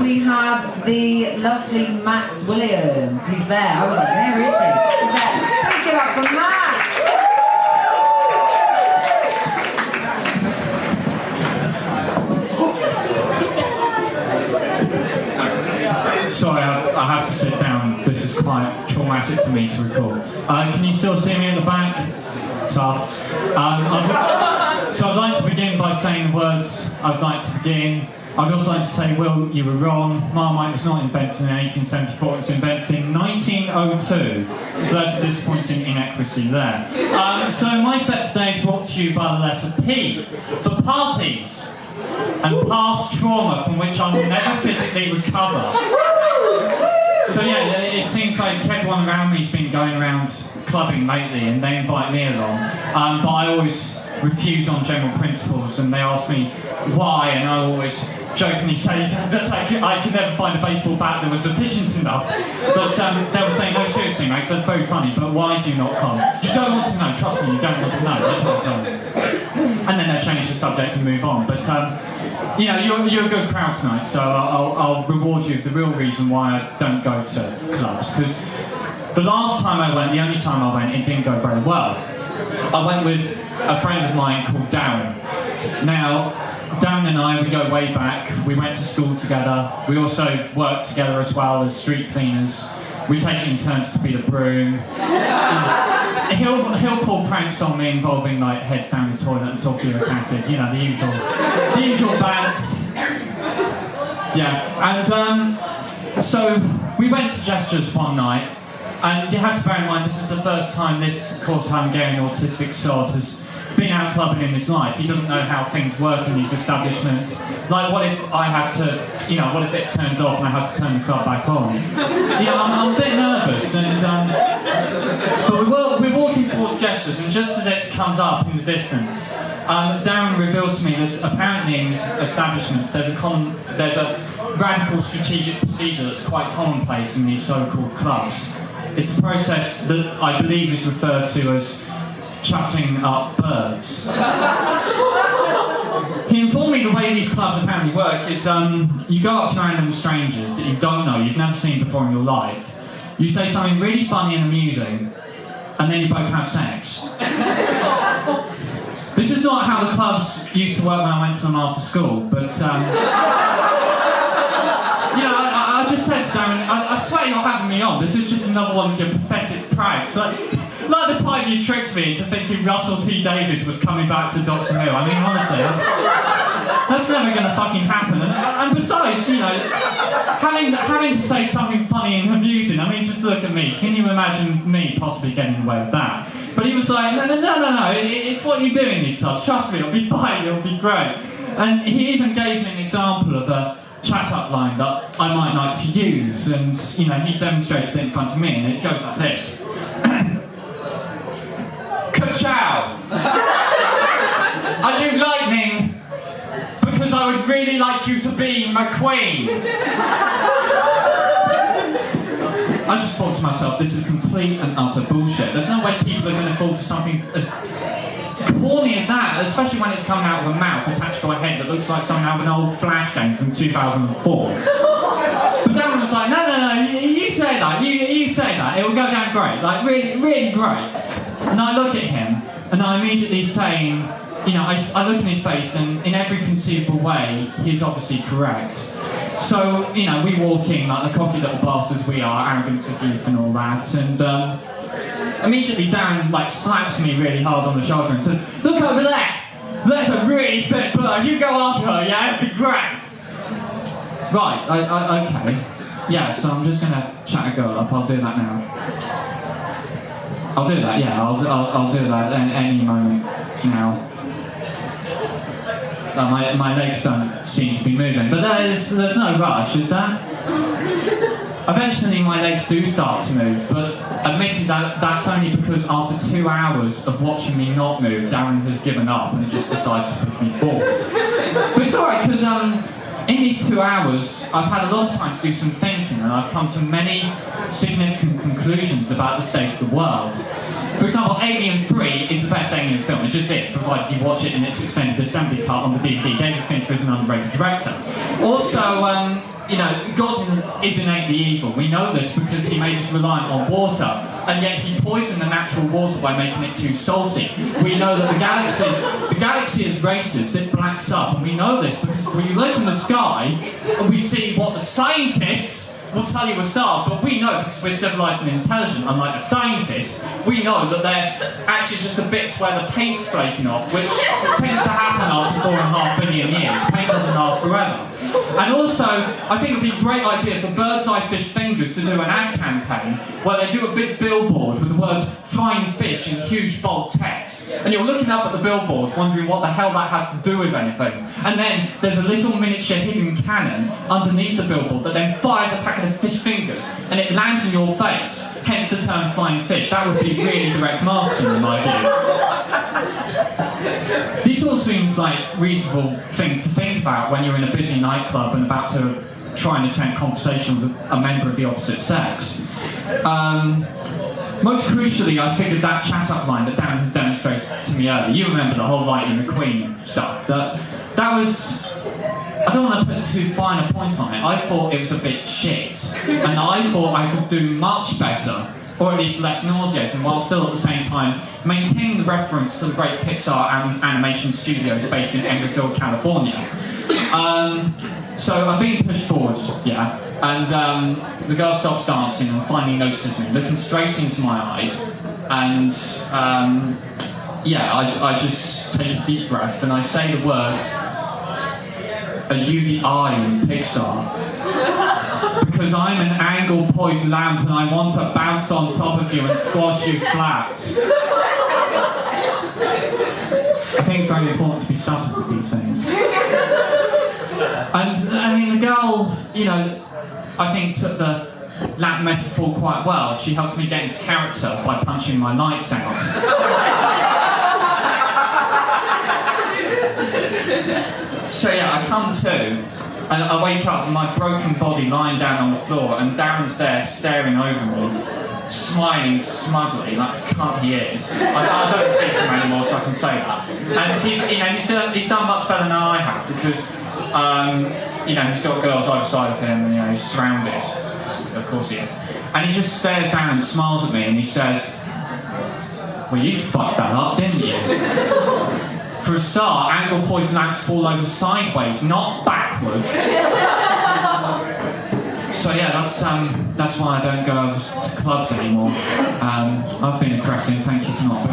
we have the lovely Max Williams. He's there. I was like, where is he? He's there. Please give up for Max! Sorry, I have to sit down. This is quite traumatic for me to record. Can you still see me at the back? Tough. So I'd like to begin by saying the words I'd like to begin. I'd also like to say, Will, you were wrong. Marmite was not invented in 1874, it was invented in 1902. So that's a disappointing inaccuracy there. So my set today is brought to you by the letter P, for parties and past trauma from which I will never physically recover. So yeah, it seems like everyone around me's been going around clubbing lately and they invite me along, but I always refuse on general principles, and they ask me why, and I always jokingly say that I can never find a baseball bat that was efficient enough. But they were saying, no, seriously, mate, that's very funny, but why do you not come? You don't want to know, trust me, you don't want to know, that's what I'm saying. And then they change the subject and move on. But you know, you're a good crowd tonight, so I'll reward you with the real reason why I don't go to clubs. Because the last time I went, the only time I went, it didn't go very well. I went with a friend of mine called Darren. Now, Darren and I, we go way back. We went to school together. We also worked together as well as street cleaners. We take it in turns to be the broom. He'll pull pranks on me involving like heads down the toilet and sulfuric acid. You know, the usual bands. Yeah, and so we went to Gestures one night, and you have to bear in mind this is the first time this coarse Hungarian autistic sod has been out clubbing in his life. He doesn't know how things work in these establishments. Like, what if I had to, you know, what if it turns off and I had to turn the club back on? You know, I'm a bit nervous, and but we're walking towards Gestures, and just as it comes up in the distance, Darren reveals to me that apparently in these establishments there's a radical strategic procedure that's quite commonplace in these so-called clubs. It's a process that I believe is referred to as chatting up birds. He informed me the way these clubs apparently work is you go up to random strangers that you don't know, you've never seen before in your life. You say something really funny and amusing, and then you both have sex. This is not how the clubs used to work when I went to them after school, but you know, I just said to Darren, I swear you're having me on. This is just another one of your pathetic pranks. Like the time you tricked me into thinking Russell T Davies was coming back to Doctor Who. I mean, honestly, that's never going to fucking happen. And besides, you know, having to say something funny and amusing, I mean, just look at me. Can you imagine me possibly getting away with that? But he was like, no, it's what you do in these clubs. Trust me, it'll be fine, it'll be great. And he even gave me an example of a chat-up line that I might like to use, and, you know, he demonstrated it in front of me, and it goes like this. Ka-chow! Are you lightning? Because I would really like you to be my queen. I just thought to myself, this is complete and utter bullshit. There's no way people are going to fall for something as corny as that, especially when it's coming out of a mouth attached to a head that looks like something out of an old Flash game from 2004. But Darren was like, no, you say that, you say that, it will go down great, like really, really great. And I look at him, and I immediately say, you know, I look in his face, and in every conceivable way, he's obviously correct. So, you know, we walk in like the cocky little bastards we are, arrogance of youth and all that, and immediately Darren like slaps me really hard on the shoulder and says, look over there! There's a really fit bird, you go after her, yeah? It'd be great! Right, okay. Yeah, so I'm just gonna chat a girl up, I'll do that now. I'll do that, yeah, I'll do that any moment now. My legs don't seem to be moving, but there's no rush, is there? Eventually my legs do start to move, but admitting that's only because after 2 hours of watching me not move, Darren has given up and just decides to push me forward. But it's alright, because in these 2 hours, I've had a lot of time to do some thinking, and I've come to many significant conclusions about the state of the world. For example, Alien 3 is the best Alien film. It just is, provided you watch it in its extended assembly cut on the DVD. David Fincher is an underrated director. Also, God is innately evil. We know this because he made us reliant on water, and yet he poisoned the natural water by making it too salty. We know that the galaxy is racist, it blacks up, and we know this because when you look in the sky and we see what the scientists will tell you are stars, but we know, because we're civilised and intelligent, unlike the scientists, we know that they're actually just the bits where the paint's flaking off, which tends to happen after 4.5 billion years. Paint doesn't last forever. And also, I think it would be a great idea for Bird's Eye Fish Fingers to do an ad campaign where they do a big billboard with the words "flying fish" in huge bold text. And you're looking up at the billboard wondering what the hell that has to do with anything. And then there's a little miniature hidden cannon underneath the billboard that then fires a packet of fish fingers and it lands in your face, hence the term "flying fish." That would be really direct marketing in my view. These all seems like reasonable things to think about when you're in a busy nightclub and about to try and attend conversation with a member of the opposite sex. Most crucially, I figured that chat-up line that Dan demonstrated to me earlier, you remember the whole Lightning McQueen stuff, that was, I don't want to put too fine a point on it, I thought it was a bit shit, and I thought I could do much better, or at least less nauseating, while still at the same time maintaining the reference to the great Pixar animation studios based in Englefield, California. So I'm being pushed forward, yeah, and the girl stops dancing and finally notices me, looking straight into my eyes, and I just take a deep breath and I say the words, "Are you the eye in Pixar? Because I'm an angle-poised lamp and I want to bounce on top of you and squash you flat." I think it's very important to be subtle with these things. And, I mean, the girl, I think took the lamp metaphor quite well. She helped me get into character by punching my lights out. So yeah, I come to, and I wake up with my broken body lying down on the floor, and Darren's there staring over me, smiling smugly, like cunt he is. I don't speak to him anymore, so I can say that. And he's done much better than I have, because he's got girls either side of him, and he's surrounded. Of course he is. And he just stares down and smiles at me, and he says, "Well, you fucked that up, didn't you?" For a start, angle-poised lamps fall over sideways, not backwards. So yeah, that's why I don't go to clubs anymore. I've been a cretin, thank you for not.